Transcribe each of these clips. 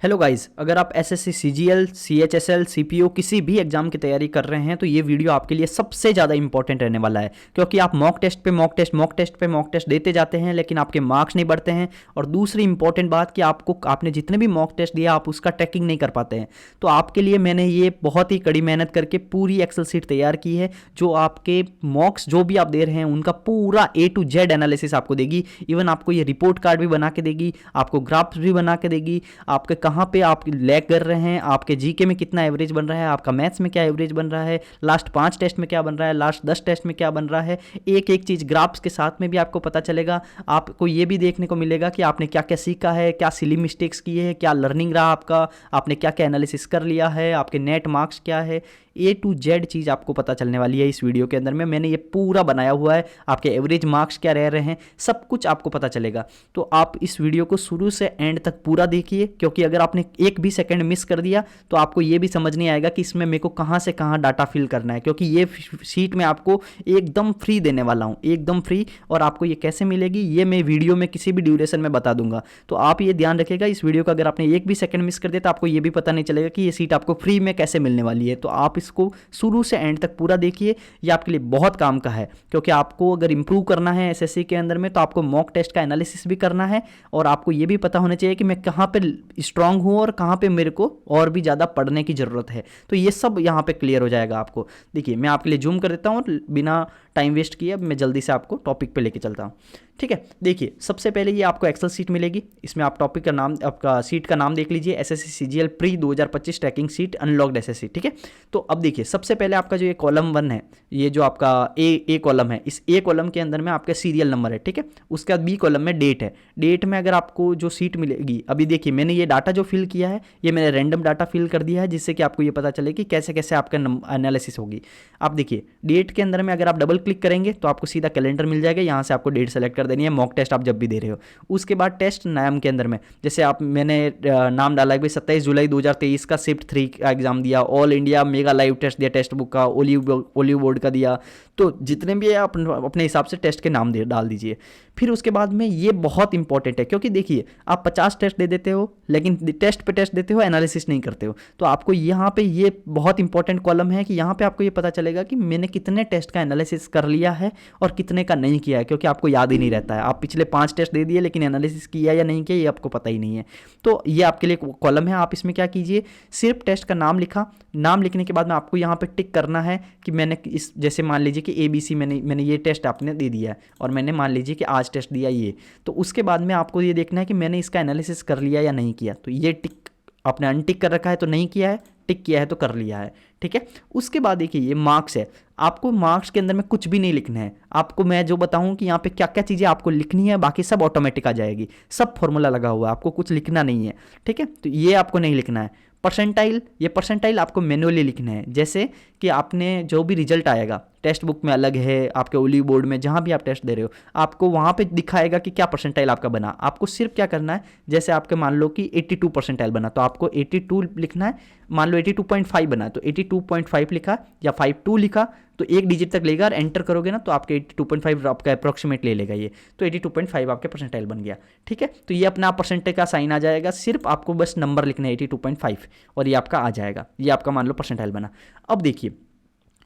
Hello guys, अगर आप SSC CGL CHSL CPO किसी भी एग्जाम की तैयारी कर रहे हैं तो ये वीडियो आपके लिए सबसे ज़्यादा इंपॉर्टेंट रहने वाला है। क्योंकि आप मॉक टेस्ट पे मॉक टेस्ट मॉक टेस्ट पे मॉक टेस्ट देते जाते हैं लेकिन आपके मार्क्स नहीं बढ़ते हैं। और दूसरी इंपॉर्टेंट बात कि आपने जितने भी मॉक टेस्ट दिया आप उसका ट्रैकिंग नहीं कर पाते हैं। तो आपके लिए मैंने ये बहुत ही कड़ी मेहनत करके पूरी एक्सेल शीट तैयार की है जो आपके मॉक्स जो भी आप दे रहे हैं उनका पूरा A to Z एनालिसिस आपको देगी। इवन आपको ये रिपोर्ट कार्ड भी बना के देगी, आपको ग्राफ्स भी बना के देगी, आपके कहाँ पे आप लैग कर रहे हैं, आपके जीके में कितना एवरेज बन रहा है, आपका मैथ्स में क्या एवरेज बन रहा है, लास्ट 5 टेस्ट में क्या बन रहा है, लास्ट 10 टेस्ट में क्या बन रहा है। एक एक चीज़ ग्राफ्स के साथ में भी आपको पता चलेगा। आपको ये भी देखने को मिलेगा कि आपने क्या क्या सीखा है, क्या सिली मिस्टेक्स किए हैं, क्या लर्निंग रहा आपका, आपने क्या क्या एनालिसिस कर लिया है, आपके नेट मार्क्स क्या है। A to Z चीज़ आपको पता चलने वाली है इस वीडियो के अंदर में। मैंने ये पूरा बनाया हुआ है, आपके एवरेज मार्क्स क्या रह रहे हैं, सब कुछ आपको पता चलेगा। तो आप इस वीडियो को शुरू से एंड तक पूरा देखिए, क्योंकि अगर आपने एक भी सेकंड मिस कर दिया तो आपको ये भी समझ नहीं आएगा कि इसमें मेरे को कहाँ से कहाँ डाटा फिल करना है। क्योंकि ये शीट में आपको एकदम फ्री देने वाला हूँ, एकदम फ्री। और आपको ये कैसे मिलेगी ये मैं वीडियो में किसी भी ड्यूरेशन में बता दूंगा। तो आप ये ध्यान रखिएगा, इस वीडियो का अगर आपने एक भी सेकंड मिस कर दिया तो आपको ये भी पता नहीं चलेगा कि ये सीट आपको फ्री में कैसे मिलने वाली है। तो आप इसको शुरू से एंड तक पूरा देखिए, ये आपके लिए बहुत काम का है। क्योंकि आपको अगर इंप्रूव करना है एसएससी के अंदर में तो आपको मॉक टेस्ट का एनालिसिस भी करना है और आपको ये भी पता होना चाहिए कि मैं कहाँ पे स्ट्रांग हूँ और कहाँ पे मेरे को और भी ज़्यादा पढ़ने की ज़रूरत है। तो ये सब यहाँ पे क्लियर हो जाएगा आपको। देखिए मैं आपके लिए जूम कर देता हूँ और बिना टाइम वेस्ट किए अब मैं जल्दी से आपको टॉपिक पे लेके चलता हूँ। ठीक है, देखिए सबसे पहले ये आपको एक्सेल सीट मिलेगी। इसमें आप टॉपिक का नाम, आपका सीट का नाम देख लीजिए, SSC CGL pre 2025 tracking seat unlocked SSC. ठीक है, तो अब देखिए सबसे पहले आपका जो ये कॉलम 1 है, ये जो आपका ए कॉलम है, इस ए कॉलम के अंदर में आपका सीरियल नंबर है। ठीक है, उसके बाद बी कॉलम में डेट है। डेट में अगर आपको जो सीट मिलेगी, अभी देखिए मैंने ये डाटा जो फिल किया है ये मैंने रैंडम डाटा फिल कर दिया है जिससे कि आपको ये पता चले कि कैसे कैसे आपका एनालिसिस होगी। आप देखिए डेट के अंदर में अगर आप डबल क्लिक करेंगे तो आपको सीधा कैलेंडर मिल जाएगा। यहाँ से आपको डेट सेलेक्ट कर देनी है, मॉक टेस्ट आप जब भी दे रहे हो। उसके बाद टेस्ट नाम के अंदर में जैसे मैंने नाम डाला है भाई 27 जुलाई 2023 का शिफ्ट 3 का एग्जाम दिया, all India mega live test दिया, टेक्स्ट बुक का, ओलिव बोर्ड का दिया। तो जितने भी है आप अपने हिसाब से टेस्ट के नाम डाल दीजिए। फिर उसके बाद में ये बहुत इंपॉर्टेंट है, क्योंकि देखिए आप 50 टेस्ट दे देते हो लेकिन टेस्ट पे टेस्ट देते हो, एनालिसिस नहीं करते हो। तो आपको यहाँ पे ये बहुत इंपॉर्टेंट कॉलम है कि यहाँ पे आपको ये पता चलेगा कि मैंने कितने टेस्ट का एनालिसिस कर लिया है और कितने का नहीं किया है। क्योंकि आपको याद ही नहीं रहता है, आप पिछले 5 टेस्ट दे दिए लेकिन एनालिसिस किया या नहीं किया ये आपको पता ही नहीं है। तो ये आपके लिए कॉलम है। आप इसमें क्या कीजिए, सिर्फ टेस्ट का नाम लिखा, नाम लिखने के बाद में आपको यहाँ पे टिक करना है कि मैंने इस, जैसे मान लीजिए कि ABC मैंने ये टेस्ट आपने दे दिया है और मैंने मान लीजिए कि आज टेस्ट दिया ये, तो उसके बाद में आपको ये देखना है कि मैंने इसका एनालिसिस कर लिया या नहीं किया। तो ये टिक आपने अनटिक कर रखा है तो नहीं किया है, टिक किया है तो कर लिया है। ठीक है, उसके बाद देखिए ये मार्क्स है। आपको मार्क्स के अंदर में कुछ भी नहीं लिखना है। आपको मैं जो बताऊं कि यहाँ पे क्या क्या चीज़ें आपको लिखनी है, बाकी सब ऑटोमेटिक आ जाएगी, सब फॉर्मूला लगा हुआ है, आपको कुछ लिखना नहीं है। ठीक है, तो ये आपको नहीं लिखना है। परसेंटाइल, ये परसेंटाइल आपको मैनुअली लिखना है। जैसे कि आपने जो भी रिजल्ट आएगा टेक्स्ट बुक में अलग है, आपके ओलिव बोर्ड में जहाँ भी आप टेस्ट दे रहे हो आपको वहाँ पे दिखाएगा कि क्या परसेंटाइल आपका बना। आपको सिर्फ क्या करना है, जैसे आपके मान लो कि 82 परसेंटाइल बना तो आपको 82 लिखना है। मान लो 82.5 बना तो 82.5 लिखा या 52 लिखा तो एक डिजिट तक लेगा और एंटर करोगे ना तो आपके 82.5 आपका अप्रॉक्सीमेट ले लेगा ये। तो 82.5 आपके परसेंटाइल बन गया। ठीक है, तो ये अपना परसेंटेज का साइन आ जाएगा, सिर्फ आपको बस नंबर लिखना है 82.5 और ये आपका आ जाएगा। ये आपका मान लो परसेंटाइल बना। अब देखिए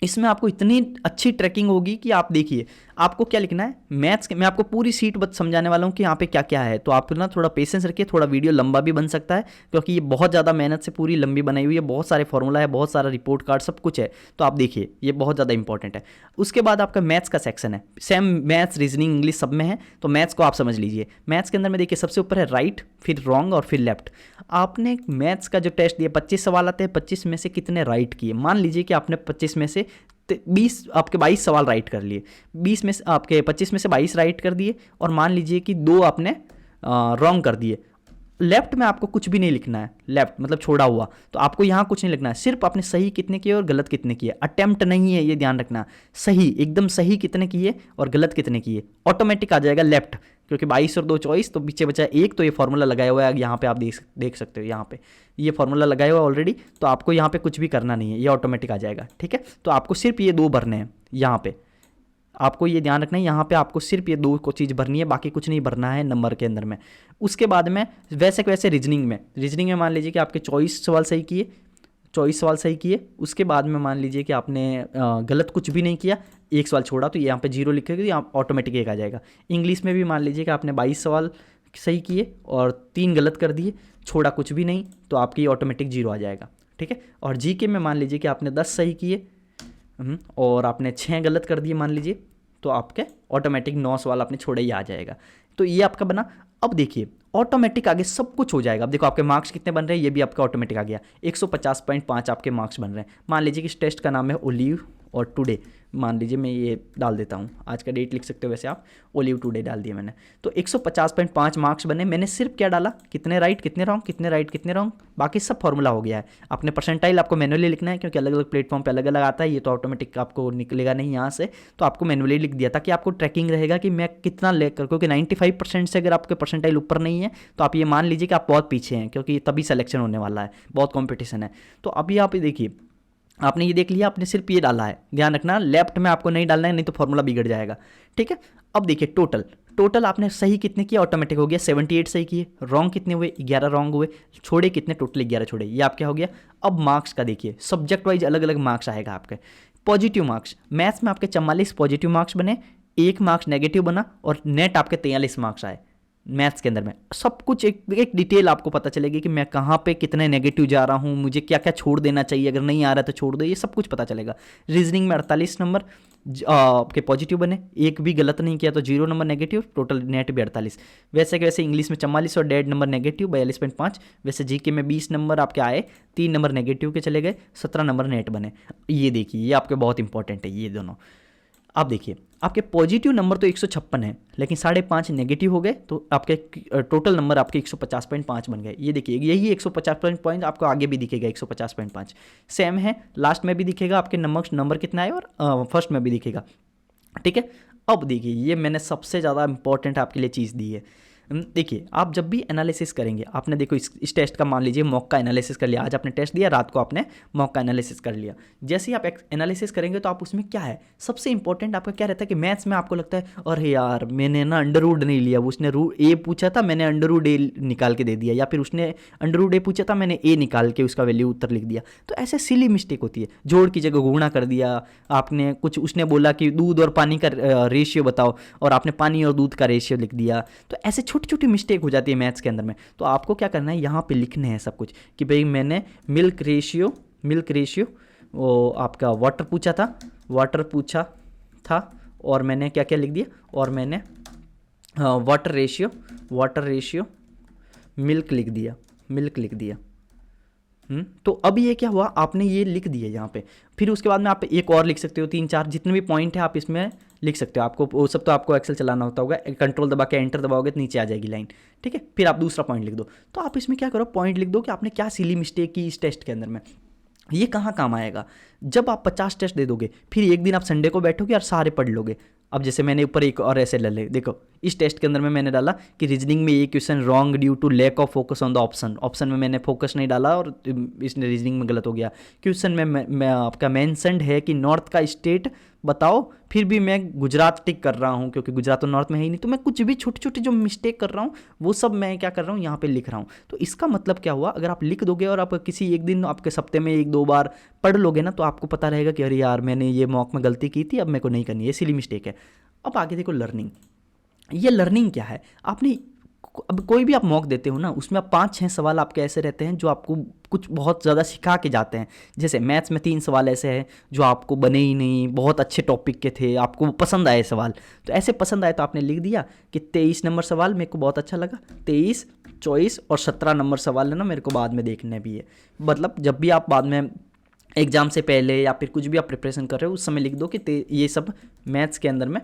इसमें आपको इतनी अच्छी ट्रैकिंग होगी कि आप देखिए आपको क्या लिखना है मैथ्स के, मैं आपको पूरी सीट बस समझाने वाला हूँ कि यहाँ पे क्या क्या है। तो आप ना थोड़ा पेशेंस रखिए, थोड़ा वीडियो लंबा भी बन सकता है क्योंकि ये बहुत ज़्यादा मेहनत से पूरी लंबी बनाई हुई है, बहुत सारे फॉर्मूला है, बहुत सारा रिपोर्ट कार्ड सब कुछ है। तो आप देखिए ये बहुत ज़्यादा इंपॉर्टेंट है। उसके बाद आपका मैथ्स का सेक्शन है, सेम मैथ्स रीजनिंग इंग्लिश सब में है। तो मैथ्स को आप समझ लीजिए। मैथ्स के अंदर में देखिए सबसे ऊपर है राइट, फिर रॉन्ग और फिर लेफ्ट। आपने मैथ्स का जो टेस्ट दिया 25 सवाल आते हैं, 25 में से कितने राइट किए। मान लीजिए कि आपने 25 में से 20 आपके 22 सवाल राइट कर लिए, 20 में से आपके 25 में से 22 राइट कर दिए और मान लीजिए कि 2 आपने रॉन्ग कर दिए। लेफ्ट में आपको कुछ भी नहीं लिखना है, लेफ्ट मतलब छोड़ा हुआ, तो आपको यहाँ कुछ नहीं लिखना है, सिर्फ आपने सही कितने किए और गलत कितने किए। अटेम्प्ट नहीं है, ये ध्यान रखना। सही एकदम सही कितने किए और गलत कितने किए, ऑटोमेटिक आ जाएगा लेफ्ट। क्योंकि 22 और 2 24 तो पीछे बचा एक, तो ये फॉर्मूला लगाया हुआ है यहाँ पे, आप देख सकते हो यहाँ पे ये फॉर्मूला लगाया हुआ है ऑलरेडी। तो आपको यहाँ पे कुछ भी करना नहीं है, ये ऑटोमेटिक आ जाएगा। ठीक है, तो आपको सिर्फ ये 2 भरने हैं यहाँ पे। आपको ये ध्यान रखना है, यहाँ पे आपको सिर्फ ये दो को चीज़ भरनी है, बाकी कुछ नहीं भरना है नंबर के अंदर में। उसके बाद में वैसे के वैसे रीजनिंग में मान लीजिए कि आपके 24 सवाल सही किए, 24 सवाल सही किए, उसके बाद में मान लीजिए कि आपने गलत कुछ भी नहीं किया, एक सवाल छोड़ा तो यहाँ पे 0 लिखेगा, तो यहाँ ऑटोमेटिक एक आ जाएगा। इंग्लिश में भी मान लीजिए कि आपने 22 सवाल सही किए और 3 गलत कर दिए, छोड़ा कुछ भी नहीं, तो आपकी ऑटोमेटिक 0 आ जाएगा, ठीक है। और जीके में मान लीजिए कि आपने 10 सही किए और आपने 6 गलत कर दिए मान लीजिए, तो आपके ऑटोमेटिक 9 सवाल आपने छोड़े ही आ जाएगा। तो ये आपका बना। अब देखिए ऑटोमेटिक आगे सब कुछ हो जाएगा। अब देखो आपके मार्क्स कितने बन रहे हैं, ये भी आपका ऑटोमेटिक आ गया, 150.5 आपके मार्क्स बन रहे हैं। मान लीजिए कि इस टेस्ट का नाम है ओलिव और टुडे, मान लीजिए मैं ये डाल देता हूँ, आज का डेट लिख सकते हो वैसे आप, ओलिव टुडे डाल दिया मैंने, तो 150.5 मार्क्स बने। मैंने सिर्फ क्या डाला, कितने राइट कितने रॉन्ग, कितने राइट कितने रॉन्ग, बाकी सब फॉर्मूला हो गया है। अपने परसेंटाइल आपको मैनुअली लिखना है, क्योंकि अलग अलग प्लेटफॉर्म पे अलग अलग आता है, ये तो ऑटोमेटिक आपको निकलेगा नहीं यहाँ से, तो आपको मैनुअली लिख दिया ताकि आपको ट्रैकिंग रहेगा कि मैं कितना लेकर, क्योंकि 95% से अगर आपके परसेंटाइल ऊपर नहीं है तो आप ये मान लीजिए कि आप बहुत पीछे हैं, क्योंकि तभी सिलेक्शन होने वाला है, बहुत कॉम्पिटिशन है। तो अभी आप देखिए, आपने ये देख लिया, आपने सिर्फ ये डाला है, ध्यान रखना लेफ्ट में आपको नहीं डालना है, नहीं तो फॉर्मूला बिगड़ जाएगा, ठीक है। अब देखिए टोटल आपने सही कितने किए, ऑटोमेटिक हो गया 78 सही किए, रॉन्ग कितने हुए 11 रॉन्ग हुए, छोड़े कितने, टोटल 11 छोड़े, ये आप क्या हो गया। अब मार्क्स का देखिए, सब्जेक्ट वाइज अलग अलग मार्क्स आएगा आपके। पॉजिटिव मार्क्स, मैथ्स में आपके 44 पॉजिटिव मार्क्स बने, 1 मार्क्स नेगेटिव बना और नेट आपके 43 मार्क्स आए। मैथ्स के अंदर में सब कुछ एक डिटेल आपको पता चलेगी कि मैं कहाँ पे कितने नेगेटिव जा रहा हूँ, मुझे क्या क्या छोड़ देना चाहिए, अगर नहीं आ रहा है तो छोड़ दो, ये सब कुछ पता चलेगा। रीजनिंग में 48 नंबर आपके पॉजिटिव बने, एक भी गलत नहीं किया तो 0 नंबर नेगेटिव, टोटल नेट भी 48। वैसे वैसे इंग्लिश में 44 और डेढ़ नंबर नेगेटिव 42.5। वैसे जीके में 20 नंबर आपके आए, 3 नंबर नेगेटिव के चले गए, 17 नंबर नेट बने। ये देखिए ये आपके बहुत इंपॉर्टेंट है ये दोनों। आप देखिए आपके पॉजिटिव नंबर तो 156 है, लेकिन 5.5 नेगेटिव हो गए, तो आपके टोटल नंबर आपके 150.5 बन गए। ये देखिए यही 150 आपको आगे भी दिखेगा 150.5 सेम है, लास्ट में भी दिखेगा आपके नंबर कितना है और फर्स्ट में भी दिखेगा, ठीक है। अब देखिए ये मैंने सबसे ज़्यादा इंपॉर्टेंट आपके लिए चीज़ दी है। देखिए आप जब भी एनालिसिस करेंगे, आपने देखो इस टेस्ट का मान लीजिए मॉक का एनालिसिस कर लिया, आज आपने टेस्ट दिया, रात को आपने मॉक का एनालिसिस कर लिया। जैसे ही आप एनालिसिस करेंगे तो आप उसमें क्या है, सबसे इंपॉर्टेंट आपका क्या रहता है कि मैथ्स में आपको लगता है अरे यार मैंने ना अंडर रूट नहीं लिया, उसने रूट ए पूछा था मैंने अंडर रूट ए निकाल के दे दिया, या फिर उसने अंडर रूट ए पूछा था मैंने ए निकाल के उसका वैल्यू उत्तर लिख दिया। तो ऐसे सिली मिस्टेक होती है, जोड़ की जगह गुणा कर दिया आपने, कुछ उसने बोला कि दूध और पानी का रेशियो बताओ और आपने पानी और दूध का रेशियो लिख दिया। तो ऐसे छोटी छोटी मिस्टेक हो जाती है मैथ्स के अंदर में। तो आपको क्या करना है, यहाँ पे लिखने हैं सब कुछ कि भाई मैंने मिल्क रेशियो वो आपका वाटर पूछा था और मैंने क्या क्या लिख दिया, और मैंने वाटर रेशियो मिल्क लिख दिया। तो अब ये क्या हुआ, आपने ये लिख दिया यहाँ पे। फिर उसके बाद में आप एक और लिख सकते हो, 3-4 जितने भी पॉइंट है आप इसमें लिख सकते हो। आपको वो सब तो आपको एक्सेल चलाना होता होगा, कंट्रोल दबा के एंटर दबाओगे तो नीचे आ जाएगी लाइन, ठीक है। फिर आप दूसरा पॉइंट लिख दो। तो आप इसमें क्या करो, पॉइंट लिख दो कि आपने क्या सिली मिस्टेक की इस टेस्ट के अंदर में। ये कहाँ काम आएगा, जब आप 50 टेस्ट दे दोगे, फिर एक दिन आप संडे को बैठोगे और सारे पढ़ लोगे। अब जैसे मैंने ऊपर एक और ऐसे ले देखो, इस टेस्ट के अंदर में मैंने डाला कि रीजनिंग में ये question wrong due to lack of focus on the option में मैंने फोकस नहीं डाला और इसने रीजनिंग में गलत हो गया। क्वेश्चन में मैं आपका मेंशन्ड है कि नॉर्थ का स्टेट बताओ, फिर भी मैं गुजरात टिक कर रहा हूँ क्योंकि गुजरात तो नॉर्थ में है ही नहीं। तो मैं कुछ भी छोटी छोटी जो मिस्टेक कर रहा हूँ वो सब मैं क्या कर रहा हूँ यहाँ पे लिख रहा हूँ। तो इसका मतलब क्या हुआ, अगर आप लिख दोगे और आप किसी एक दिन आपके सप्ते में 1-2 बार पढ़ लोगे ना, तो आपको पता रहेगा कि अरे यार मैंने ये मॉक में गलती की थी, अब मेरे को नहीं करनी है, सिली मिस्टेक है। अब आगे देखो लर्निंग। ये लर्निंग क्या है, आपने अब कोई भी आप मॉक देते हो ना, उसमें आप 5-6 सवाल आपके ऐसे रहते हैं जो आपको कुछ बहुत ज़्यादा सिखा के जाते हैं। जैसे मैथ्स में 3 सवाल ऐसे हैं जो आपको बने ही नहीं, बहुत अच्छे टॉपिक के थे, आपको पसंद आए सवाल, तो ऐसे पसंद आए तो आपने लिख दिया कि 23 नंबर सवाल मेरे को बहुत अच्छा लगा, 23, 24 और 17 नंबर सवाल है ना मेरे को बाद में देखने भी है। मतलब जब भी आप बाद में एग्ज़ाम से पहले या फिर कुछ भी आप प्रिपरेशन कर रहे हो उस समय लिख दो कि ये सब मैथ्स के अंदर में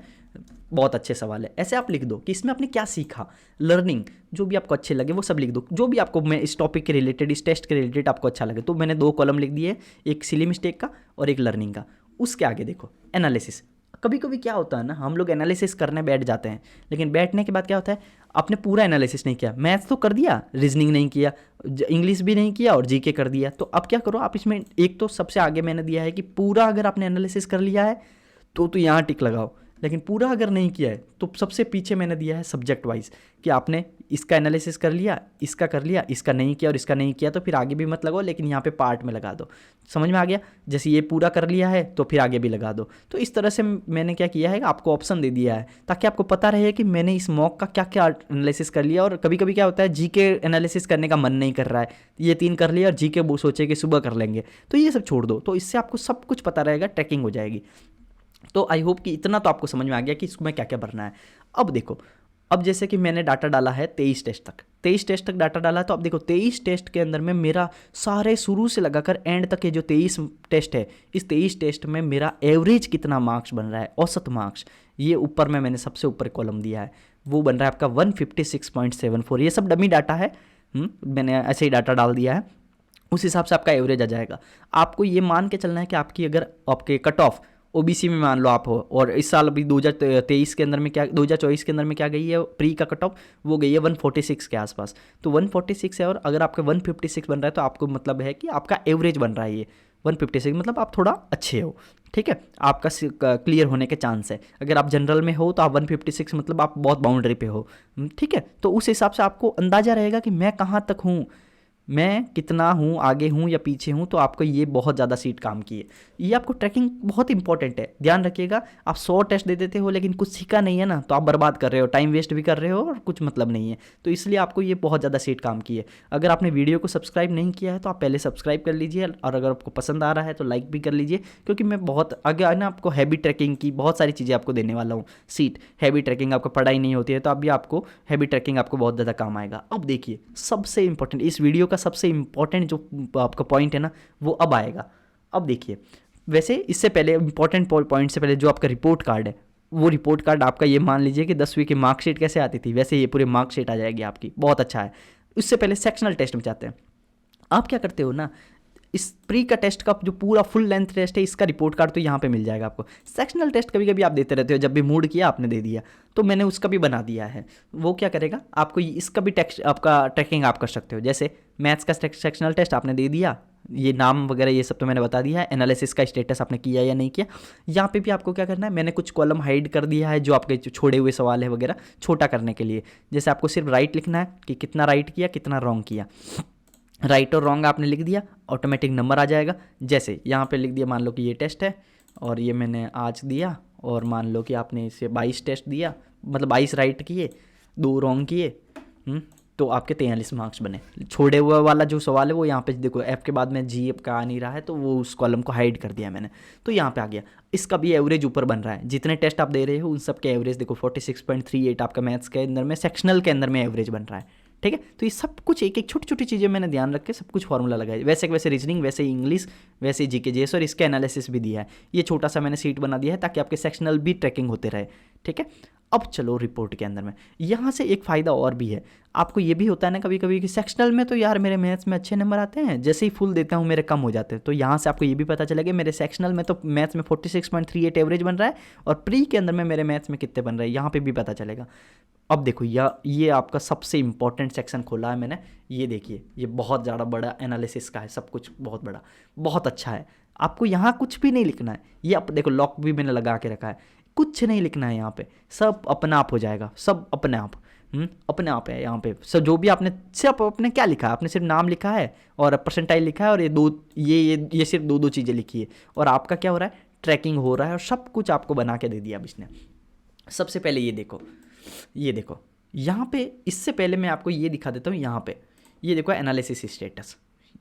बहुत अच्छे सवाल है। ऐसे आप लिख दो कि इसमें आपने क्या सीखा, लर्निंग जो भी आपको अच्छे लगे वो सब लिख दो, जो भी आपको मैं इस टॉपिक के रिलेटेड, इस टेस्ट के रिलेटेड आपको अच्छा लगे। तो मैंने 2 कॉलम लिख दिए, एक सिली मिस्टेक का और एक लर्निंग का। उसके आगे देखो एनालिसिस। कभी कभी क्या होता है ना, हम लोग एनालिसिस करने बैठ जाते हैं, लेकिन बैठने के बाद क्या होता है, आपने पूरा एनालिसिस नहीं किया। मैथ्स तो कर दिया, रीजनिंग नहीं किया, इंग्लिश भी नहीं किया और जीके कर दिया। तो अब क्या करो, आप इसमें एक तो सबसे आगे मैंने दिया है कि पूरा अगर आपने एनालिसिस कर लिया है तो यहाँ टिक लगाओ, लेकिन पूरा अगर नहीं किया है तो सबसे पीछे मैंने दिया है सब्जेक्ट वाइज कि आपने इसका एनालिसिस कर लिया, इसका नहीं किया और इसका नहीं किया, तो फिर आगे भी मत लगाओ, लेकिन यहाँ पे पार्ट में लगा दो। समझ में आ गया? जैसे ये पूरा कर लिया है तो फिर आगे भी लगा दो। तो इस तरह से मैंने क्या किया है, आपको ऑप्शन दे दिया है ताकि आपको पता रहे कि मैंने इस मॉक का क्या क्या एनालिसिस कर लिया। और कभी कभी क्या होता है, जीके एनालिसिस करने का मन नहीं कर रहा है, ये 3 कर लिया और जीके वो सोचे कि सुबह कर लेंगे, तो ये सब छोड़ दो। तो इससे आपको सब कुछ पता रहेगा, ट्रैकिंग हो जाएगी। तो आई होप कि इतना तो आपको समझ में आ गया कि इसको मैं क्या क्या भरना है। अब देखो, अब जैसे कि मैंने डाटा डाला है 23 टेस्ट तक, 23 टेस्ट तक डाटा डाला है। तो अब देखो 23 टेस्ट के अंदर में मेरा सारे शुरू से लगाकर एंड तक के जो 23 टेस्ट है, इस 23 टेस्ट में मेरा एवरेज कितना मार्क्स बन रहा है, औसत मार्क्स, ये ऊपर में मैंने सबसे ऊपर कॉलम दिया है, वो बन रहा है आपका 156.74। ये सब डमी डाटा है, मैंने ऐसे ही डाटा डाल दिया है, उस हिसाब से आपका एवरेज आ जाएगा। आपको ये मान के चलना है कि आपकी अगर आपके कट ऑफ ओबीसी में मान लो आप हो, और इस साल अभी 2023 के अंदर में क्या, 2024 के अंदर में क्या गई है प्री का कट ऑफ, वो गई है 146 के आसपास। तो 146 है और अगर आपका 156 बन रहा है तो आपको मतलब है कि आपका एवरेज बन रहा है ये 156, मतलब आप थोड़ा अच्छे हो, ठीक है, आपका क्लियर होने के चांस है। अगर आप जनरल में हो तो आप 156 मतलब आप बहुत बाउंड्री पे हो, ठीक है। तो उस हिसाब से आपको अंदाजा रहेगा कि मैं कहाँ तक हूँ, मैं कितना हूँ, आगे हूँ या पीछे हूँ। तो आपको ये बहुत ज़्यादा सीट काम की है। ये आपको ट्रैकिंग बहुत इंपॉर्टेंट है, ध्यान रखिएगा। आप 100 टेस्ट दे देते हो लेकिन कुछ सीखा नहीं है ना, तो आप बर्बाद कर रहे हो, टाइम वेस्ट भी कर रहे हो और कुछ मतलब नहीं है। तो इसलिए आपको ये बहुत ज़्यादा सीट काम की है। अगर आपने वीडियो को सब्सक्राइब नहीं किया है तो आप पहले सब्सक्राइब कर लीजिए, और अगर आपको पसंद आ रहा है तो लाइक भी कर लीजिए, क्योंकि मैं बहुत आगे ना आपको हैवी ट्रैकिंग की बहुत सारी चीज़ें आपको देने वाला हूँ। सीट हैवी ट्रैकिंग, आपको पढ़ाई नहीं होती है तो अभी आपको हैवी ट्रैकिंग आपको बहुत ज़्यादा काम आएगा। अब देखिए सबसे इंपॉर्टेंट, इस वीडियो का सबसे इंपॉर्टेंट जो आपका पॉइंट है ना, वो अब आएगा। अब देखिए, वैसे इससे पहले इंपॉर्टेंट पॉइंट से पहले जो आपका रिपोर्ट कार्ड है, वो रिपोर्ट कार्ड आपका ये मान लीजिए कि 10वीं की मार्कशीट कैसे आती थी, वैसे ये पूरी मार्कशीट आ जाएगी आपकी, बहुत अच्छा है। उससे पहले सेक्शनल टेस्ट में जाते हैं। आप क्या करते हो ना, इस प्री का टेस्ट का जो पूरा फुल लेंथ टेस्ट है, इसका रिपोर्ट कार्ड तो यहाँ पे मिल जाएगा आपको। सेक्शनल टेस्ट कभी कभी आप देते रहते हो, जब भी मूड किया आपने दे दिया, तो मैंने उसका भी बना दिया है। वो क्या करेगा, आपको इसका भी टेक्स्ट आपका ट्रैकिंग आप कर सकते हो। जैसे मैथ्स का सेक्शनल टेस्ट आपने दे दिया, ये नाम वगैरह ये सब तो मैंने बता दिया है, एनालिसिस का स्टेटस आपने किया या नहीं किया। यहाँ पे भी आपको क्या करना है, मैंने कुछ कॉलम हाइड कर दिया है जो आपके छोड़े हुए सवाल है वगैरह छोटा करने के लिए। जैसे आपको सिर्फ राइट लिखना है कि कितना राइट किया, कितना रॉन्ग किया। राइट और रॉन्ग आपने लिख दिया, ऑटोमेटिक नंबर आ जाएगा। जैसे यहाँ पे लिख दिया, मान लो कि ये टेस्ट है और ये मैंने आज दिया, और मान लो कि आपने इसे 22 टेस्ट दिया, मतलब 22 राइट किए, 2 रॉन्ग किए, तो आपके 43 मार्क्स बने। छोड़े हुए वाला जो सवाल है वो यहाँ पे देखो, एफ के बाद में जी एफ का आ नहीं रहा है, तो वो उस कॉलम को हाइड कर दिया मैंने, तो यहाँ पे आ गया। इसका भी एवरेज ऊपर बन रहा है, जितने टेस्ट आप दे रहे हो उन सब के एवरेज देखो 46.38 आपका मैथ्स के अंदर में, सेक्शनल के अंदर में एवरेज बन रहा है, ठीक है। तो ये सब कुछ एक एक छोटी छोटी चीज़ें मैंने ध्यान रख के सब कुछ फॉर्मूला लगाया, वैसे वैसे रीजनिंग, वैसे इंग्लिश, वैसे जीके जेएस, और इसका एनालिसिस भी दिया है। ये छोटा सा मैंने सीट बना दिया है ताकि आपके सेक्शनल भी ट्रैकिंग होते रहे, ठीक है। अब चलो रिपोर्ट के अंदर में, यहाँ से एक फ़ायदा और भी है आपको। ये भी होता है ना कभी कभी कि सेक्शनल में तो यार मेरे मैथ्स में अच्छे नंबर आते हैं, जैसे ही फुल देता हूँ मेरे कम हो जाते हैं। तो यहाँ से आपको ये भी पता चलेगा मेरे सेक्शनल में तो मैथ्स में 46.38 एवरेज बन रहा है, और प्री के अंदर में मेरे मैथ्स में कितने बन रहे हैं यहाँ पे भी पता चलेगा। अब देखो ये आपका सबसे इंपॉर्टेंट सेक्शन खोला है मैंने, ये देखिए, ये बहुत ज़्यादा बड़ा एनालिसिस का है, सब कुछ बहुत बड़ा, बहुत अच्छा है। आपको यहाँ कुछ भी नहीं लिखना है, ये आप देखो लॉक भी मैंने लगा के रखा है, कुछ नहीं लिखना है यहाँ पे, सब अपने आप हो जाएगा, सब अपने आप, अपने आप है यहाँ पे। सब जो भी आपने सिर्फ अपने क्या लिखा है, आपने सिर्फ नाम लिखा है और परसेंटाइल लिखा है, और ये सिर्फ दो चीज़ें लिखी है, और आपका क्या हो रहा है, ट्रैकिंग हो रहा है, और सब कुछ आपको बना के दे दिया अब इसने। सबसे पहले ये देखो यहाँ पे, इससे पहले मैं आपको ये दिखा देता हूँ। यहाँ पे ये देखो एनालिसिस स्टेटस,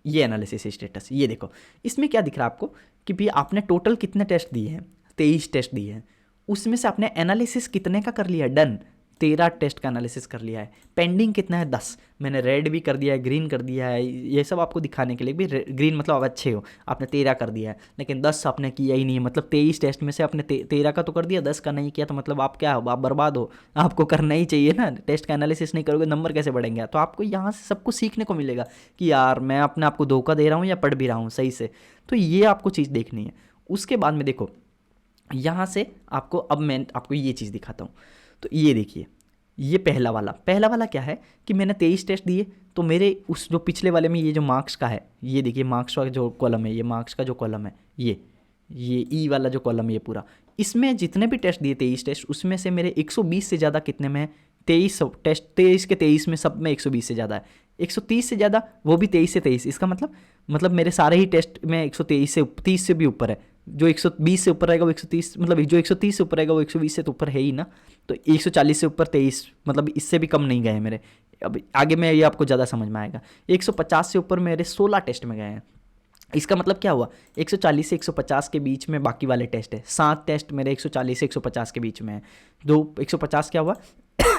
ये एनालिसिस स्टेटस, ये देखो इसमें क्या दिख रहा है आपको कि भी आपने टोटल कितने टेस्ट दिए हैं, 23 टेस्ट दिए हैं, उसमें से आपने एनालिसिस कितने का कर लिया है, डन, 13 टेस्ट का एनालिसिस कर लिया है। पेंडिंग कितना है, 10। मैंने रेड भी कर दिया है, ग्रीन कर दिया है, ये सब आपको दिखाने के लिए भी, ग्रीन मतलब आप अच्छे हो, आपने 13 कर दिया है, लेकिन 10 आपने किया ही नहीं है। मतलब 23 टेस्ट में से आपने 13 का तो कर दिया, 10 का नहीं किया, तो मतलब आप क्या हो, आप बर्बाद हो। आपको करना ही चाहिए ना, टेस्ट का एनालिसिस नहीं करोगे नंबर कैसे बढ़ेंगे। तो आपको यहाँ से सब कुछ सीखने को मिलेगा कि यार मैं अपने आप को धोखा दे रहा हूँ या पढ़ भी रहा हूँ सही से। तो ये आपको चीज़ देखनी है। उसके बाद में देखो यहाँ से आपको, अब मैं आपको ये चीज़ दिखाता हूँ। तो ये देखिए, ये पहला वाला क्या है कि मैंने 23 टेस्ट दिए, तो मेरे उस जो पिछले वाले में ये जो मार्क्स का है, ये देखिए मार्क्स का जो कॉलम है, ये मार्क्स का जो कॉलम है, ये ई वाला जो कॉलम है, ये पूरा इसमें जितने भी टेस्ट दिए 23 टेस्ट, उसमें से मेरे 120 से ज़्यादा कितने में है? 23 टेस्ट, 23 के 23 में सब में 120 से ज़्यादा है। 130 से ज़्यादा, वो भी 23 से 23। इसका मतलब मेरे सारे ही टेस्ट में 123 से 30 से भी ऊपर है। जो 120 से ऊपर रहेगा वो 130, मतलब जो 130 से ऊपर रहेगा वो 120 से तो ऊपर है ही ना। तो 140 से ऊपर 23, मतलब इससे भी कम नहीं गए मेरे। अब आगे में ये आपको ज़्यादा समझ में आएगा। 150 से ऊपर मेरे 16 टेस्ट में गए हैं। इसका मतलब क्या हुआ? 140 से 150 के बीच में बाकी वाले टेस्ट है। 7 टेस्ट मेरे 140 से 150 के बीच में है। 150 क्या हुआ?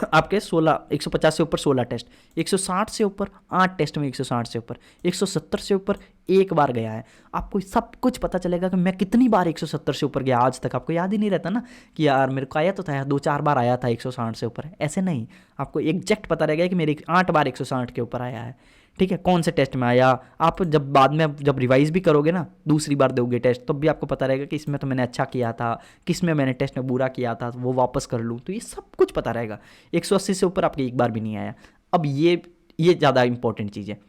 आपके 16, 150 से ऊपर 16 टेस्ट, 160 से ऊपर 8 टेस्ट में, 160 से ऊपर, 170 से ऊपर एक बार गया है। आपको सब कुछ पता चलेगा कि मैं कितनी बार 170 से ऊपर गया। आज तक आपको याद ही नहीं रहता ना कि यार मेरे को आया तो था, 2-4 बार आया था 160 से ऊपर। ऐसे नहीं, आपको एग्जैक्ट पता रहेगा कि मेरे 8 बार 160 के ऊपर आया है। ठीक है, कौन से टेस्ट में आया। आप जब बाद में जब रिवाइज भी करोगे ना, दूसरी बार दोगे टेस्ट, तब भी आपको पता रहेगा कि इसमें तो मैंने अच्छा किया था, किस में मैंने टेस्ट में बुरा किया था, वो वापस कर लूँ। तो ये सब कुछ पता रहेगा। 180 से ऊपर आपके एक बार भी नहीं आया। अब ये ज़्यादा इंपॉर्टेंट चीज़ है।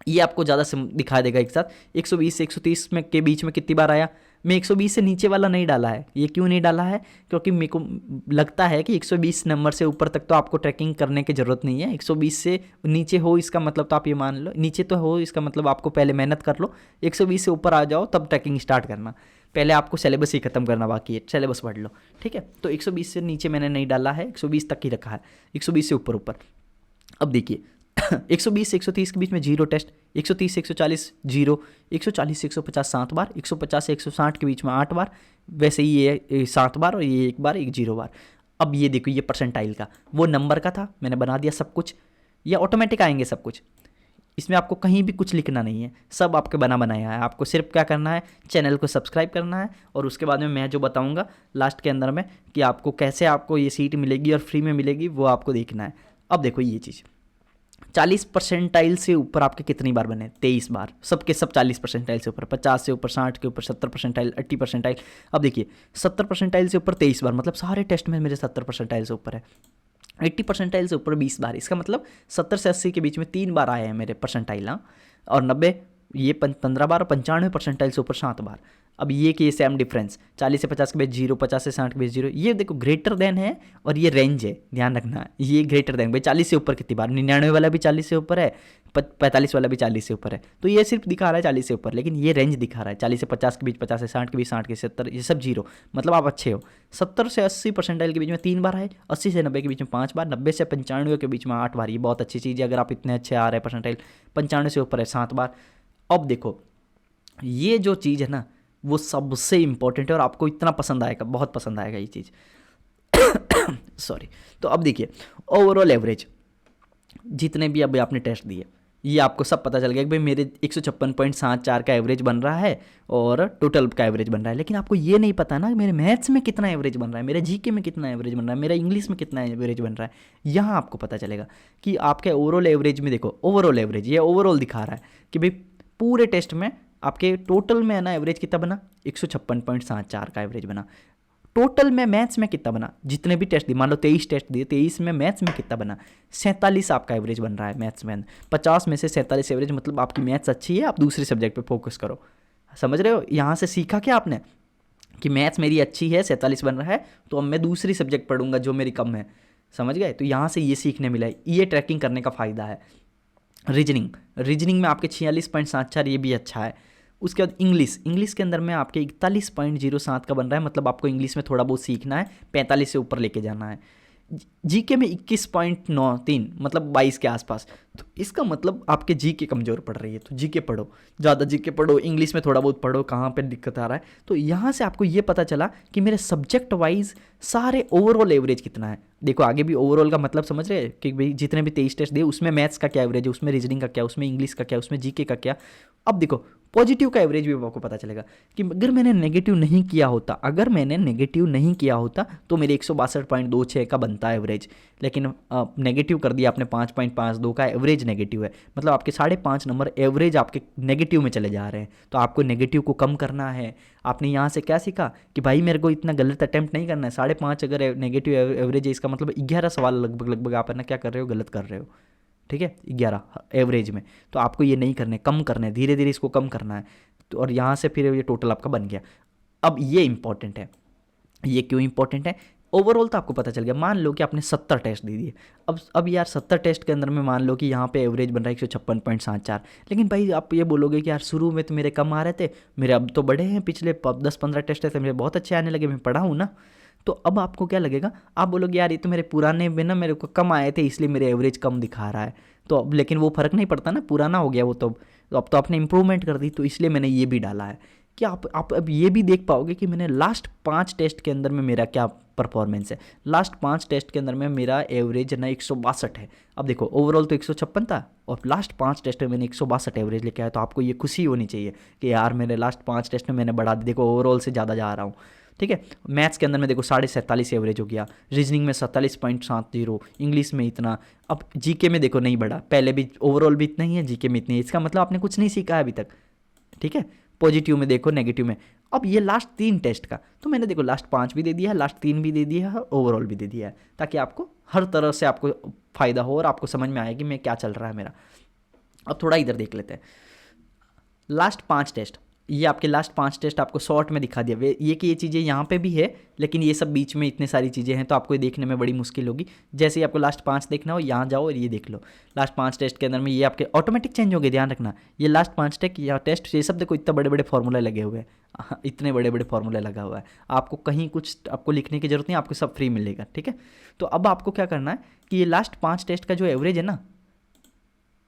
ये आपको ज़्यादा दिखा देगा एक साथ। 120 से 130 में के बीच में कितनी बार आया? मैं 120 से नीचे वाला नहीं डाला है। ये क्यों नहीं डाला है? क्योंकि मेरे को लगता है कि 120 नंबर से ऊपर तक तो आपको ट्रैकिंग करने की ज़रूरत नहीं है। 120 से नीचे हो इसका मतलब तो आप ये मान लो, नीचे तो हो इसका मतलब आपको पहले मेहनत कर लो। 120 से ऊपर आ जाओ तब ट्रैकिंग स्टार्ट करना। पहले आपको सिलेबस ही खत्म करना बाकी है, सिलेबस पढ़ लो। ठीक है, तो 120 से नीचे मैंने नहीं डाला है, 120 तक ही रखा है। 120 से ऊपर ऊपर। अब देखिए 120 से 130 के बीच में 0 टेस्ट, 130 से 140 0, 140 से 150 7 बार, 150 से 160 के बीच में 8 बार, वैसे ही ये 7 बार और ये 1 बार, एक 0 बार। अब ये देखो, ये परसेंटाइल का वो नंबर का था, मैंने बना दिया सब कुछ। ये ऑटोमेटिक आएंगे सब कुछ, इसमें आपको कहीं भी कुछ लिखना नहीं है, सब आपके बना बनाया है। आपको सिर्फ क्या करना है, चैनल को सब्सक्राइब करना है, और उसके बाद में मैं जो बताऊंगा लास्ट के अंदर में कि आपको कैसे आपको ये सीट मिलेगी और फ्री में मिलेगी, वो आपको देखना है। अब देखो ये चीज़, 40 परसेंटाइल से ऊपर आपके कितनी बार बने? 23 बार। सबके सब 40 परसेंटाइल से ऊपर, 50 से ऊपर, 60 के ऊपर, 70 परसेंटाइल, 80 परसेंटाइल। अब देखिए 70 परसेंटाइल से ऊपर 23 बार, मतलब सारे टेस्ट में मेरे 70 परसेंटाइल से ऊपर है। 80 परसेंटाइल से ऊपर 20 बार, इसका मतलब 70 से 80 के बीच में 3 बार आए हैं मेरे परसेंटाइल। हाँ, और 90 ये 15 बार, और 95 परसेंटाइल से ऊपर 7 बार। अब ये कि ये सेम डिफरेंस, 40 से 50 के बीच 0, 50 से 60 के बीच 0। ये देखो ग्रेटर देन है और ये रेंज है, ध्यान रखना। ये ग्रेटर देन भाई 40 से ऊपर कितनी बार, 99 वाला भी 40 से ऊपर है, 45 वाला भी 40 से ऊपर है। तो ये सिर्फ दिखा रहा है 40 से ऊपर, लेकिन ये रेंज दिखा रहा है 40 से 50 के बीच, 50 से 60 के बीच, 60 के 70, ये सब 0, मतलब आप अच्छे हो। 70 से 80 परसेंटाइल के बीच में 3 बार है, 80 से 90 के बीच में 5 बार, 90 से 95 के बीच में 8 बार। ये बहुत अच्छी चीज़ है अगर आप इतने अच्छे आ रहे हैं परसेंटाइल। 95 से ऊपर है 7 बार। अब देखो ये जो चीज़ है ना, वो सबसे इंपॉर्टेंट है और आपको इतना पसंद आएगा, बहुत पसंद आएगा ये चीज़। सॉरी। तो अब देखिए ओवरऑल एवरेज, जितने भी अभी आपने टेस्ट दिए, ये आपको सब पता चल गया कि भाई मेरे 156.74 का एवरेज बन रहा है और टोटल का एवरेज बन रहा है। लेकिन आपको ये नहीं पता ना मेरे मैथ्स में कितना एवरेज बन रहा है, मेरे जीके में कितना एवरेज बन रहा है, मेरा इंग्लिश में कितना एवरेज बन रहा है। यहाँ आपको पता चलेगा कि आपके ओवरऑल एवरेज में, देखो ओवरऑल एवरेज, ये ओवरऑल दिखा रहा है कि भाई पूरे टेस्ट में आपके टोटल में है ना एवरेज कितना बना, 156.74 का एवरेज बना। टोटल में मैथ्स में कितना बना, जितने भी टेस्ट दिए, मान लो 23 टेस्ट दिए, 23 में मैथ्स में कितना बना, 47 आपका एवरेज बन रहा है मैथ्स में। 50 में से 47 एवरेज, मतलब आपकी मैथ्स अच्छी है, आप दूसरे सब्जेक्ट पे फोकस करो। समझ रहे हो? यहाँ से सीखा क्या आपने कि मैथ्स मेरी अच्छी है, 47 बन रहा है, तो अब मैं दूसरी सब्जेक्ट पढ़ूंगा जो मेरी कम है। समझ गए? तो यहाँ से ये सीखने मिला है, ये ट्रैकिंग करने का फ़ायदा है। रीजनिंग में आपके 46.74, ये भी अच्छा है। उसके बाद इंग्लिश के अंदर में आपके 41.07 का बन रहा है, मतलब आपको इंग्लिश में थोड़ा बहुत सीखना है, 45 से ऊपर लेके जाना है। जीके में 21.93, मतलब 22 के आसपास। तो इसका मतलब आपके जीके कमज़ोर पड़ रही है, तो जीके पढ़ो, ज़्यादा जीके पढ़ो, इंग्लिश में थोड़ा बहुत पढ़ो, कहाँ पे दिक्कत आ रहा है। तो यहाँ से आपको ये पता चला कि मेरे सब्जेक्ट वाइज सारे ओवरऑल एवरेज कितना है। देखो आगे भी ओवरऑल का मतलब समझ रहे हैं कि भाई जितने भी 23 टेस्ट दिए, उसमें मैथ्स का क्या एवरेज है, उसमें रीजनिंग का क्या, उसमें इंग्लिश का क्या, उसमें जीके का क्या। अब देखो पॉजिटिव का एवरेज भी आपको पता चलेगा कि अगर मैंने नेगेटिव नहीं किया होता, तो मेरे 162.26 का बनता है एवरेज। लेकिन नेगेटिव कर दिया आपने, 5.52 का एवरेज नेगेटिव है, मतलब आपके 5.5 नंबर एवरेज आपके नेगेटिव में चले जा रहे हैं। तो आपको नेगेटिव को कम करना है। आपने यहाँ से क्या सीखा कि भाई मेरे को इतना गलत अटैम्प्ट नहीं करना है। 5.5 अगर नेगेटिव एवरेज है, इसका मतलब 11 सवाल लगभग आप है ना क्या कर रहे हो, गलत कर रहे हो। ठीक है, 11 एवरेज में। तो आपको ये नहीं करने, कम करने, धीरे धीरे इसको कम करना है। तो और यहाँ से फिर ये टोटल आपका बन गया। अब ये इंपॉर्टेंट है, ये क्यों इंपॉर्टेंट है? ओवरऑल तो आपको पता चल गया। मान लो कि आपने 70 टेस्ट दे दिए। अब यार 70 टेस्ट के अंदर में मान लो कि यहाँ पे एवरेज बन रहा है 156.74। लेकिन भाई आप ये बोलोगे कि यार शुरू में तो मेरे कम आ रहे थे, मेरे अब तो बढ़े हैं, पिछले 10-15 टेस्ट ऐसे मेरे बहुत अच्छे आने लगे, मैं पढ़ा हूँ ना। तो अब आपको क्या लगेगा, आप बोलोगे यार ये तो मेरे पुराने में ना मेरे को कम आए थे इसलिए मेरे एवरेज कम दिखा रहा है। तो अब लेकिन वो फ़र्क नहीं पड़ता ना, पुराना हो गया वो तो अब तो आपने इंप्रूवमेंट कर दी, तो इसलिए मैंने ये भी डाला है कि आप अब ये भी देख पाओगे कि मैंने लास्ट 5 टेस्ट के अंदर में मेरा क्या परफॉर्मेंस है। लास्ट 5 टेस्ट के अंदर में मेरा एवरेज ना 162 है। अब देखो ओवरऑल तो 156 था और लास्ट 5 टेस्ट में मैंने 162 एवरेज लेके आया, तो आपको ये खुशी होनी चाहिए कि यार मेरे लास्ट 5 टेस्ट में मैंने बढ़ा दी, देखो ओवरऑल से ज़्यादा जा रहा हूँ। ठीक है, मैथ्स के अंदर में देखो 47.5 एवरेज हो गया, रीजनिंग में 47.70, इंग्लिश में इतना। अब जीके में देखो नहीं बढ़ा, पहले भी ओवरऑल भी इतना ही है, जीके में इतनी है, इसका मतलब आपने कुछ नहीं सीखा है अभी तक। ठीक है, पॉजिटिव में देखो, नेगेटिव में। अब ये लास्ट 3 टेस्ट का तो मैंने देखो लास्ट 5 भी दे दिया है, लास्ट 3 भी दे दिया है, ओवरऑल भी दे दिया है, ताकि आपको हर तरह से आपको फ़ायदा हो और आपको समझ में आए कि मैं क्या चल रहा है मेरा। अब थोड़ा इधर देख लेते हैं, लास्ट 5 टेस्ट, ये आपके लास्ट 5 टेस्ट आपको शॉर्ट में दिखा दिया। ये कि ये चीज़ें यहाँ पे भी है, लेकिन ये सब बीच में इतने सारी चीज़ें हैं तो आपको ये देखने में बड़ी मुश्किल होगी। जैसे ही आपको लास्ट 5 देखना हो, यहाँ जाओ और ये देख लो। लास्ट 5 टेस्ट के अंदर में ये आपके ऑटोमेटिक चेंज होंगे, ध्यान रखना। ये लास्ट 5 टेस्ट ये सब देखो, इतने बड़े बड़े फॉर्मूला लगे हुए हैं, इतने बड़े बड़े फॉर्मूला लगा हुआ है, आपको कहीं कुछ आपको लिखने की जरूरत नहीं, आपको सब फ्री मिलेगा। ठीक है, तो अब आपको क्या करना है कि ये लास्ट 5 टेस्ट का जो एवरेज है ना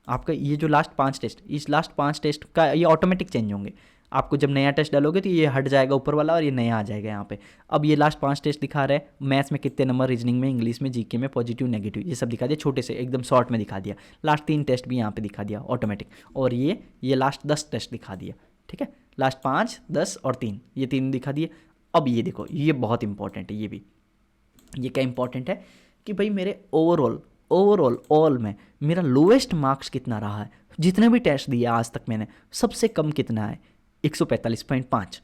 आपका, ये जो लास्ट 5 टेस्ट, इस लास्ट 5 टेस्ट का ये ऑटोमेटिक चेंज होंगे। आपको जब नया टेस्ट डालोगे तो ये हट जाएगा ऊपर वाला और ये नया आ जाएगा यहाँ पे। अब ये लास्ट 5 टेस्ट दिखा रहा है, मैथ्स में कितने नंबर, रीजनिंग में, इंग्लिश में, जीके में, पॉजिटिव नेगेटिव, ये सब दिखा दिया, छोटे से एकदम शॉर्ट में दिखा दिया। लास्ट 3 टेस्ट भी यहाँ पे दिखा दिया ऑटोमेटिक, और ये लास्ट 10 टेस्ट दिखा दिया। ठीक है, लास्ट 5, 10 और 3, ये 3 दिखा दिए। अब ये देखो, ये बहुत इंपॉर्टेंट है, ये क्या इंपॉर्टेंट है कि भाई मेरे ओवरऑल ऑल में मेरा लोएस्ट मार्क्स कितना रहा है, जितने भी टेस्ट दिए आज तक मैंने, सबसे कम कितना है 145.5,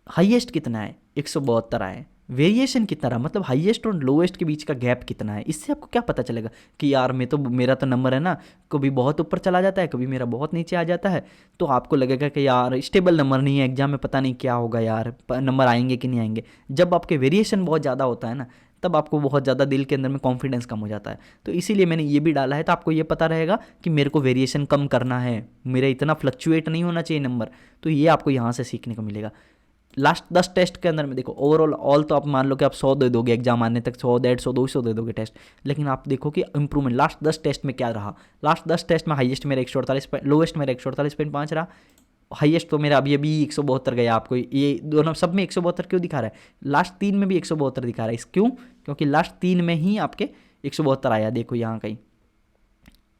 हाईएस्ट कितना है 172 आए, वेरिएशन कितना रहा, मतलब हाईएस्ट और लोएस्ट के बीच का गैप कितना है। इससे आपको क्या पता चलेगा कि यार मेरा तो नंबर है ना, कभी बहुत ऊपर चला जाता है, कभी मेरा बहुत नीचे आ जाता है। तो आपको लगेगा कि यार स्टेबल नंबर नहीं है, एग्जाम में पता नहीं क्या होगा यार, नंबर आएंगे कि नहीं आएंगे। जब आपके वेरिएशन बहुत ज़्यादा होता है ना, तब आपको बहुत ज़्यादा दिल के अंदर में कॉन्फिडेंस कम हो जाता है। तो इसीलिए मैंने ये भी डाला है, तो आपको ये पता रहेगा कि मेरे को वेरिएशन कम करना है, मेरा इतना फ्लक्चुएट नहीं होना चाहिए नंबर। तो ये आपको यहाँ से सीखने को मिलेगा। लास्ट 10 टेस्ट के अंदर में देखो ओवरऑल तो आप मान लो कि आप 100 दे दोगे एग्जाम आने तक, 100, 150, 200 दे दोगे टेस्ट, लेकिन आप देखो कि इंप्रूवमेंट लास्ट 10 टेस्ट में क्या रहा। लास्ट 10 टेस्ट में हाईएस्ट मेरा 148, लोएस्ट मेरा 148.5 रहा, हाईएस्ट तो मेरा अभी 172 गया। आपको ये दोनों सब में 172 क्यों दिखा रहा है, लास्ट 3 में भी 172 दिखा रहा है, इस क्यों, क्योंकि लास्ट 3 में ही आपके 172 आया। देखो यहाँ कहीं,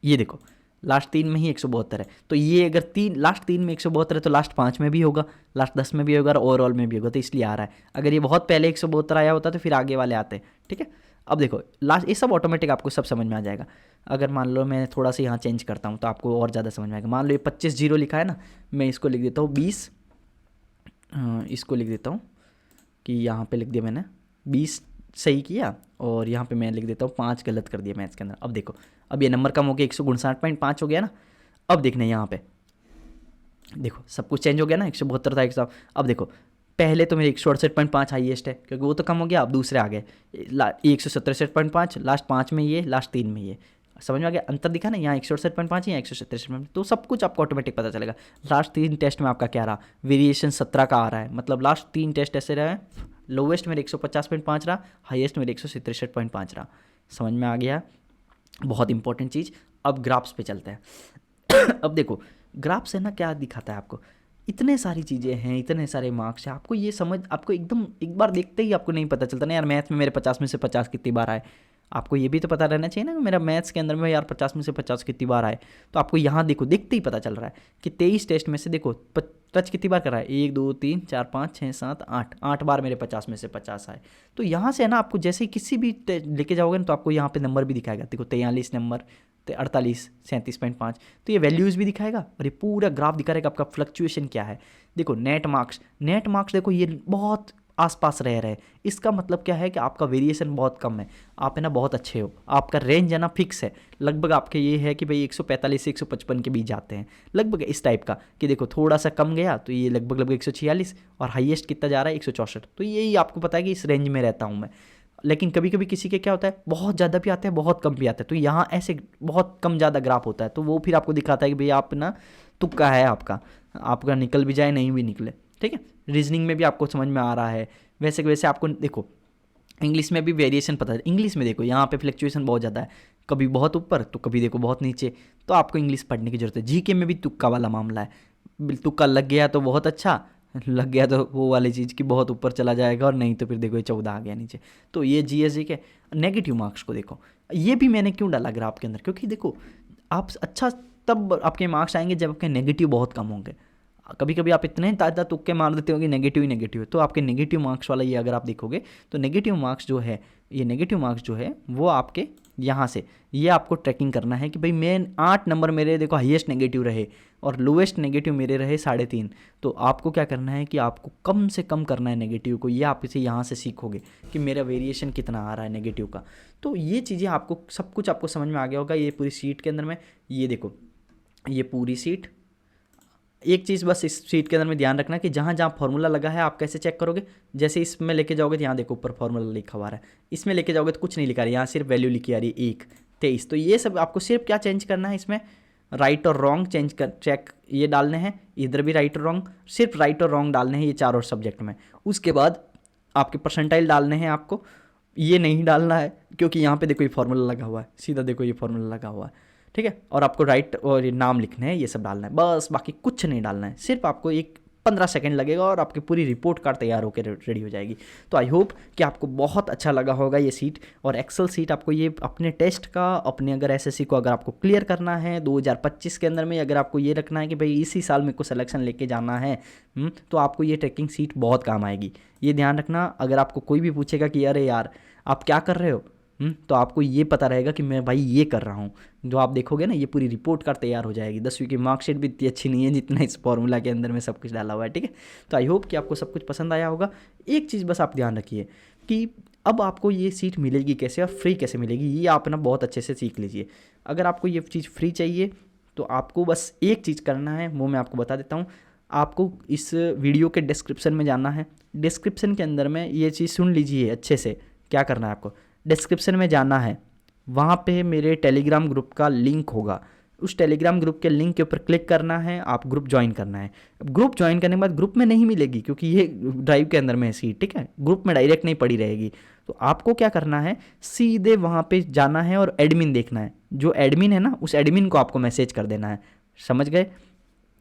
ये देखो लास्ट 3 में ही 172 है। तो ये अगर लास्ट 3 में 172 है तो लास्ट 5 में भी होगा, लास्ट 10 में भी होगा और ओवरऑल में भी होगा, तो इसलिए आ रहा है। अगर ये बहुत पहले 172 आया होता तो फिर आगे वाले आते। ठीक है, अब देखो लास्ट, ये सब ऑटोमेटिक आपको सब समझ में आ जाएगा। अगर मान लो मैं थोड़ा सा यहाँ चेंज करता हूँ तो आपको और ज़्यादा समझ में आएगा। मान लो ये 25 जीरो लिखा है ना, मैं इसको लिख देता हूँ 20, इसको लिख देता हूँ कि यहाँ पे लिख दिया मैंने 20 सही किया, और यहाँ पे मैं लिख देता हूँ 5 गलत कर दिया मैथ्स के अंदर। अब देखो, अब ये नंबर कम हो गया, 159.5 हो गया ना। अब देखना यहाँ पे, देखो सब कुछ चेंज हो गया ना, 172 था 100। अब देखो पहले तो मेरे 168.5 हाईएस्ट है, क्योंकि वो तो कम हो गया, अब दूसरे आ गए 167.5, लास्ट 5 में ये, लास्ट 3 में ये। समझ में आ गया, अंतर दिखा ना, यहाँ 168.5 यहाँ 167.5, तो सब कुछ आपको ऑटोमेटिक पता चलेगा। लास्ट 3 टेस्ट में आपका क्या रहा, वेरिएशन 17 का आ रहा है, मतलब लास्ट 3 टेस्ट ऐसे रहे, लोवेस्ट मेरे 150.5 रहा, हाईएस्ट मेरे 167.5 रहा। समझ में आ गया, बहुत इंपॉर्टेंट चीज़। अब ग्राफ्स पे चलते हैं। अब देखो ग्राफ से ना क्या दिखाता है आपको, इतने सारी चीज़ें हैं, इतने सारे मार्क्स हैं, आपको ये समझ, आपको एकदम एक बार देखते ही आपको नहीं पता चलता ना यार मैथ्स में मेरे 50 में से 50 कितनी बार आए। आपको ये भी तो पता रहना चाहिए ना मेरा मैथ्स के अंदर में यार 50 में से 50 कितनी बार आए। तो आपको यहाँ देखो, देखते ही पता चल रहा है कि 23 टेस्ट में से देखो टच कितनी बार कर रहा है, 1 2 3 4 5 6 7 8 बार मेरे 50 में से 50 आए। तो यहाँ से है ना, आपको जैसे ही किसी भी लेके जाओगे ना तो आपको यहाँ पे नंबर भी दिखाएगा, देखो 43 नंबर, 48, 37.5, तो ये वैल्यूज़ भी दिखाएगा और ये पूरा ग्राफ दिखाएगा आपका फ्लक्चुएशन क्या है। देखो नेट मार्क्स देखो ये बहुत आसपास रह रहे हैं। इसका मतलब क्या है कि आपका वेरिएशन बहुत कम है, आप है ना बहुत अच्छे हो, आपका रेंज है ना फिक्स है, लगभग आपके ये है कि भाई 145 से 155 के बीच जाते हैं, लगभग इस टाइप का कि देखो थोड़ा सा कम गया तो ये लगभग 146 और हाईएस्ट कितना जा रहा है 164। तो यही आपको पता है कि इस रेंज में रहता हूँ मैं। लेकिन कभी कभी किसी के क्या होता है बहुत ज़्यादा भी आते हैं बहुत कम भी आते हैं, तो यहाँ ऐसे बहुत कम ज़्यादा ग्राफ होता है, तो वो फिर आपको दिखाता है कि भाई आप ना तुक्का है आपका, आपका निकल भी जाए नहीं भी निकले। ठीक है, रीजनिंग में भी आपको समझ में आ रहा है। वैसे वैसे आपको देखो इंग्लिश में भी वेरिएशन पता है, इंग्लिश में देखो यहाँ पे फ्लक्चुएशन बहुत ज़्यादा है, कभी बहुत ऊपर तो कभी देखो बहुत नीचे, तो आपको इंग्लिश पढ़ने की जरूरत है। जीके में भी तुक्का वाला मामला है, तुक्का लग गया तो बहुत अच्छा, लग गया तो वो वाली चीज़ की बहुत ऊपर चला जाएगा, और नहीं तो फिर देखो ये 14 आ गया नीचे। तो ये जीएसजी के नेगेटिव मार्क्स को देखो, ये भी मैंने क्यों डाला ग्राफ के अंदर, क्योंकि देखो आप अच्छा तब आपके मार्क्स आएंगे जब आपके नेगेटिव बहुत कम होंगे। कभी कभी आप इतने ज़्यादा तुक्के मार देते हो कि नेगेटिव ही नेगेटिव है, तो आपके नेगेटिव मार्क्स वाला ये अगर आप देखोगे तो नेगेटिव मार्क्स जो है, ये नेगेटिव मार्क्स जो है वो आपके यहाँ से ये आपको ट्रैकिंग करना है कि भाई मैं 8 नंबर मेरे देखो हाईएस्ट नेगेटिव रहे और लोएस्ट नेगेटिव मेरे रहे 3.5। तो आपको क्या करना है कि आपको कम से कम करना है नेगेटिव को, ये आप इसे यहाँ से सीखोगे कि मेरा वेरिएशन कितना आ रहा है नेगेटिव का। तो ये चीज़ें आपको सब कुछ आपको समझ में आ गया होगा। ये पूरी सीट के अंदर में ये देखो, ये पूरी सीट, एक चीज़ बस इस शीट के अंदर में ध्यान रखना कि जहाँ जहाँ फॉर्मूला लगा है आप कैसे चेक करोगे। जैसे इसमें लेके जाओगे तो यहाँ देखो ऊपर फॉर्मूला लिखा हुआ है, इसमें लेके जाओगे तो कुछ नहीं लिखा रहा है, यहाँ सिर्फ वैल्यू लिखी आ रही है 1-23। तो ये सब आपको सिर्फ क्या चेंज करना है, इसमें राइट और रॉन्ग चेंज कर चेक ये डालने हैं, इधर भी राइट और रॉन्ग, सिर्फ राइट और रॉन्ग डालने हैं ये चारों सब्जेक्ट में। उसके बाद आपके परसेंटाइल डालने हैं आपको, ये नहीं डालना है क्योंकि यहाँ पे देखो ये फॉर्मूला लगा हुआ है, सीधा देखो ये फॉर्मूला लगा हुआ है। ठीक है, और आपको राइट और ये नाम लिखने हैं, ये सब डालना है बस, बाकी कुछ नहीं डालना है। सिर्फ आपको एक 15 सेकंड लगेगा और आपकी पूरी रिपोर्ट कार्ड तैयार होकर रेडी हो जाएगी। तो आई होप कि आपको बहुत अच्छा लगा होगा ये सीट और एक्सेल सीट। आपको ये अपने टेस्ट का, अपने अगर एसएससी को अगर आपको क्लियर करना है 2025 के अंदर में, अगर आपको ये रखना है कि भाई इसी साल मेरे को सिलेक्शन लेके जाना है, तो आपको ये ट्रैकिंग सीट बहुत काम आएगी। ये ध्यान रखना, अगर आपको कोई भी पूछेगा कि अरे यार आप क्या कर रहे हो, तो आपको ये पता रहेगा कि मैं भाई ये कर रहा हूँ। जो आप देखोगे ना ये पूरी रिपोर्ट कार्ड तैयार हो जाएगी। 10वीं की मार्कशीट भी इतनी अच्छी नहीं है जितना इस फॉर्मूला के अंदर में सब कुछ डाला हुआ है। ठीक है, तो आई होप कि आपको सब कुछ पसंद आया होगा। एक चीज़ बस आप ध्यान रखिए कि अब आपको ये सीट मिलेगी कैसे और फ्री कैसे मिलेगी, ये आप ना बहुत अच्छे से सीख लीजिए। अगर आपको ये चीज़ फ्री चाहिए तो आपको बस एक चीज़ करना है, वो मैं आपको बता देता हूँ। आपको इस वीडियो के डिस्क्रिप्शन में जाना है, डिस्क्रिप्शन के अंदर में ये चीज़ सुन लीजिए अच्छे से। क्या करना है आपको, डिस्क्रिप्शन में जाना है, वहाँ पे मेरे टेलीग्राम ग्रुप का लिंक होगा, उस टेलीग्राम ग्रुप के लिंक के ऊपर क्लिक करना है, आप ग्रुप ज्वाइन करना है। ग्रुप ज्वाइन करने के बाद ग्रुप में नहीं मिलेगी क्योंकि ये ड्राइव के अंदर में है सीट। ठीक है, ग्रुप में डायरेक्ट नहीं पड़ी रहेगी। तो आपको क्या करना है, सीधे वहाँ पे जाना है और एडमिन देखना है। जो एडमिन है ना उस एडमिन को आपको मैसेज कर देना है। समझ गए,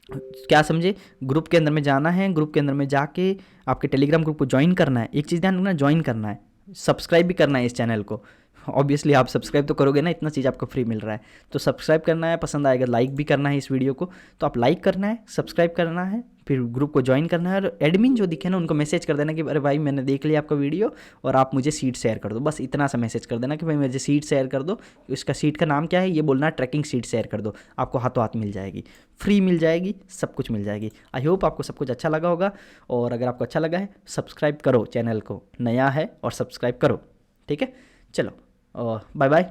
क्या समझे? ग्रुप के अंदर में जाना है, ग्रुप के अंदर में जाके आपके टेलीग्राम ग्रुप को ज्वाइन करना है। एक चीज़ ध्यान रखना, ज्वाइन करना है, सब्सक्राइब भी करना है इस चैनल को। ऑब्वियसली आप सब्सक्राइब तो करोगे ना, इतना चीज़ आपको फ्री मिल रहा है तो सब्सक्राइब करना है, पसंद आएगा लाइक भी करना है इस वीडियो को, तो आप लाइक करना है, सब्सक्राइब करना है, फिर ग्रुप को ज्वाइन करना है और एडमिन जो दिखे ना उनको मैसेज कर देना कि अरे भाई मैंने देख लिया आपका वीडियो और आप मुझे सीट शेयर कर दो। बस इतना सा मैसेज कर देना कि भाई मुझे सीट शेयर कर दो। इसका सीट का नाम क्या है ये बोलना, ट्रैकिंग सीट शेयर कर दो, आपको हाथों हाथ मिल जाएगी, फ्री मिल जाएगी, सब कुछ मिल जाएगी। आई होप आपको सब कुछ अच्छा लगा होगा, और अगर आपको अच्छा लगा है सब्सक्राइब करो, चैनल को नया है और सब्सक्राइब करो। ठीक है, चलो बाय बाय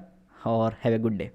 और हैव ए गुड डे।